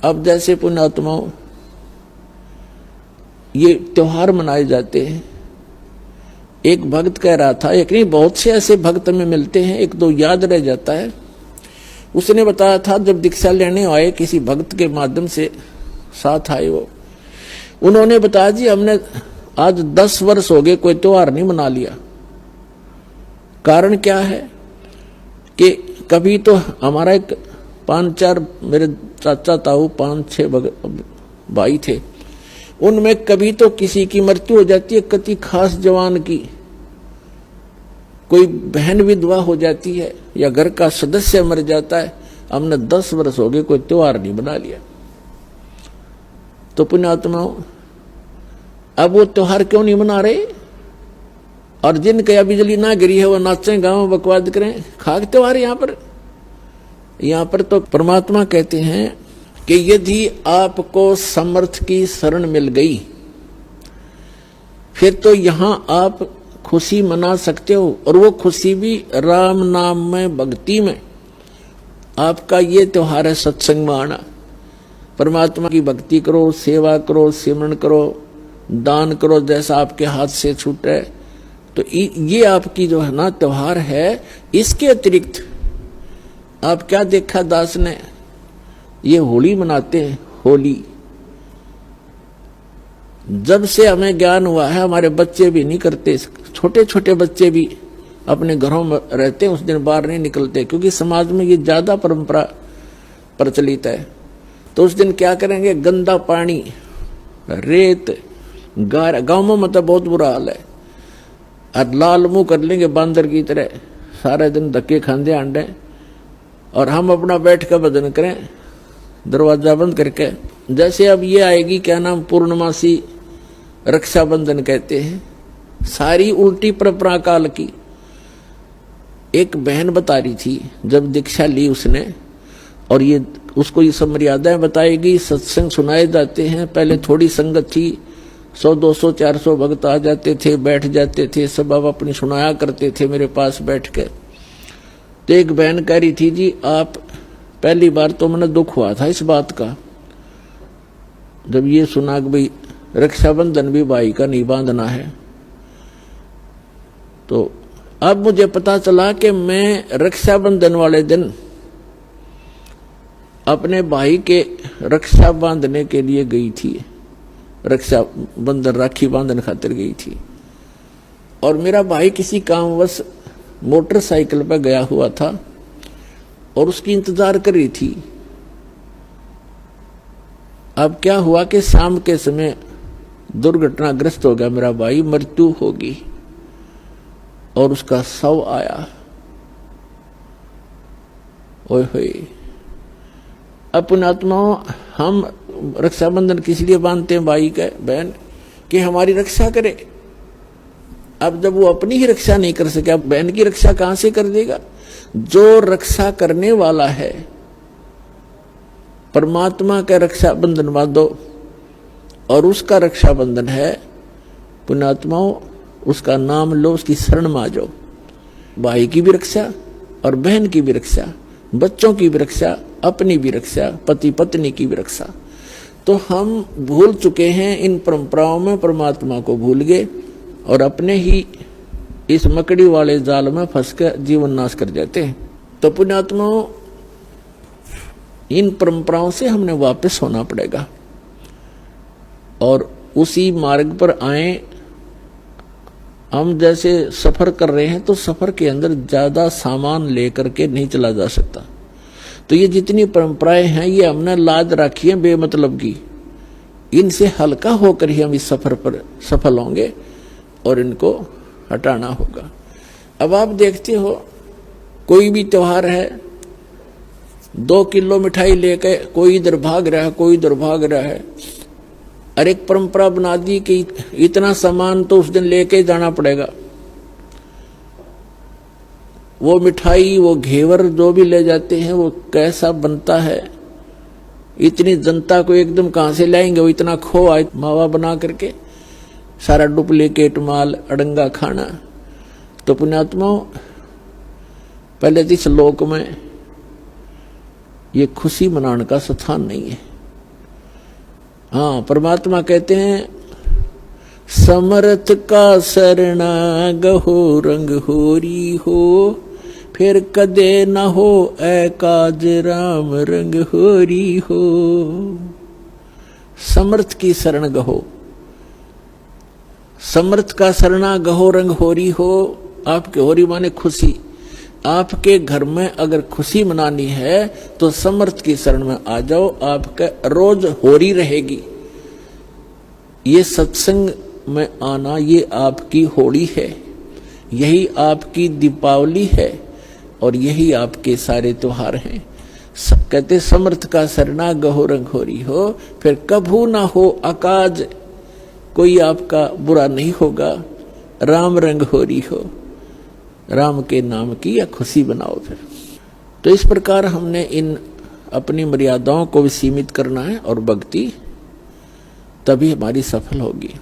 अब जैसे पुण्यात्माओं ये त्योहार मनाए जाते हैं, एक भक्त कह रहा था, एक नहीं बहुत से ऐसे भक्त में मिलते हैं, एक दो याद रह जाता है। उसने बताया था जब दीक्षा लेने आए किसी भक्त के माध्यम से साथ आए वो, उन्होंने बताया जी हमने आज 10 वर्ष हो गए कोई त्योहार नहीं मना लिया। कारण क्या है कि कभी तो हमारा एक 5-4 मेरे चाचा ताऊ 5-6 भाई थे, उनमें कभी तो किसी की मृत्यु हो जाती है, किसी खास जवान की, कोई बहन विधवा हो जाती है या घर का सदस्य मर जाता है। हमने 10 वर्ष हो गए कोई त्योहार नहीं बना लिया। तो पुण्यात्माओं अब वो त्योहार क्यों नहीं मना रहे? और जिनके या बिजली ना गिरी है वो नाचें गाँव बकवाद करें, खाक त्योहार यहाँ पर तो परमात्मा कहते हैं कि यदि आपको समर्थ की शरण मिल गई फिर तो यहां आप खुशी मना सकते हो, और वो खुशी भी राम नाम में, भक्ति में। आपका ये त्योहार है सत्संग में आना, परमात्मा की भक्ति करो, सेवा करो, सिमरन करो, दान करो जैसा आपके हाथ से छूटे। तो ये आपकी जो है ना त्योहार है। इसके अतिरिक्त आप क्या देखा दास ने, ये होली मनाते हैं। होली जब से हमें ज्ञान हुआ है हमारे बच्चे भी नहीं करते, छोटे छोटे बच्चे भी अपने घरों में रहते हैं, उस दिन बाहर नहीं निकलते, क्योंकि समाज में ये ज्यादा परंपरा प्रचलित है। तो उस दिन क्या करेंगे, गंदा पानी, रेत, गाँव में मतलब बहुत बुरा हाल है, और लाल मुंह कर लेंगे बांदर की तरह, सारे दिन धक्के खांदे आंडे, और हम अपना बैठ कर भजन करें दरवाजा बंद करके। जैसे अब ये आएगी क्या नाम, पूर्णमासी रक्षाबंधन कहते हैं, सारी उल्टी परंपरा काल की। एक बहन बता रही थी जब दीक्षा ली उसने, और ये उसको ये सब मर्यादाएं बताएगी, सत्संग सुनाए जाते हैं। पहले थोड़ी संगत थी, 100, 200, 400 भक्त आ जाते थे, बैठ जाते थे, सब अब अपनी सुनाया करते थे मेरे पास बैठ के। तो एक बहन कह रही थी जी आप, पहली बार तो मैंने दुख हुआ था इस बात का जब ये सुना कि भाई रक्षाबंधन भी भाई का नहीं बांधना है। तो अब मुझे पता चला कि मैं रक्षाबंधन वाले दिन अपने भाई के रक्षा बांधने के लिए गई थी, रक्षाबंधन राखी बांधन खातिर गई थी, और मेरा भाई किसी कामवश मोटरसाइकिल पर गया हुआ था और उसकी इंतजार कर रही थी। अब क्या हुआ कि शाम के समय दुर्घटनाग्रस्त हो गया मेरा भाई, मृत्यु होगी, और उसका शव आया। ओए होए, अब पुण्यात्माओं हम रक्षाबंधन किस लिए बांधते हैं भाई का, बहन, कि हमारी रक्षा करे। अब जब वो अपनी ही रक्षा नहीं कर सके, अब बहन की रक्षा कहां से कर देगा? जो रक्षा करने वाला है परमात्मा का रक्षाबंधन बांधो, और उसका रक्षाबंधन है पुण्यात्माओं, उसका नाम लो, उसकी शरण में आ जाओ। भाई की भी रक्षा और बहन की भी रक्षा, बच्चों की भी रक्षा, अपनी भी रक्षा, पति पत्नी की भी रक्षा। तो हम भूल चुके हैं इन परंपराओं में, परमात्मा को भूल गए और अपने ही इस मकड़ी वाले जाल में फंस कर जीवन नाश कर जाते हैं। तो पुण्यात्माओं इन परंपराओं से हमने वापस होना पड़ेगा और उसी मार्ग पर आए। हम जैसे सफर कर रहे हैं तो सफर के अंदर ज्यादा सामान लेकर के नहीं चला जा सकता। तो ये जितनी परंपराएं हैं ये हमने लाद रखी है बेमतलब की, इनसे हल्का होकर ही हम इस सफर पर सफल होंगे और इनको हटाना होगा। अब आप देखते हो कोई भी त्योहार है, 2 किलो मिठाई लेके कोई इधर भाग रहा है, कोई इधर भाग रहा है, और एक परंपरा बना दी कि इतना सामान तो उस दिन लेके जाना पड़ेगा। वो मिठाई, वो घेवर जो भी ले जाते हैं वो कैसा बनता है, इतनी जनता को एकदम कहां से लाएंगे, वो इतना खोआ मावा बना करके, सारा डुप्लीकेट माल, अड़ंगा खाना। तो पुण्यात्माओं पहले इस लोक में ये खुशी मनाने का स्थान नहीं है। हाँ, परमात्मा कहते हैं समर्थ का शरणा गहो रंग होरी हो, फिर कदे न हो एकाज राम रंग होरी हो। समर्थ की शरण गहो, समर्थ का शरणा गहो रंग होरी हो। आपके होरी माने खुशी। आपके घर में अगर खुशी मनानी है तो समर्थ की शरण में आ जाओ, आपका रोज होरी रहेगी। ये सत्संग में आना ये आपकी होली है, यही आपकी दीपावली है और यही आपके सारे त्योहार हैं। कहते समर्थ का शरणा गहो रंग होरी हो, फिर कभू ना हो अकाज, कोई आपका बुरा नहीं होगा। राम रंग होरी हो, राम के नाम की या खुशी बनाओ। फिर तो इस प्रकार हमने इन अपनी मर्यादाओं को भी सीमित करना है और भक्ति तभी हमारी सफल होगी।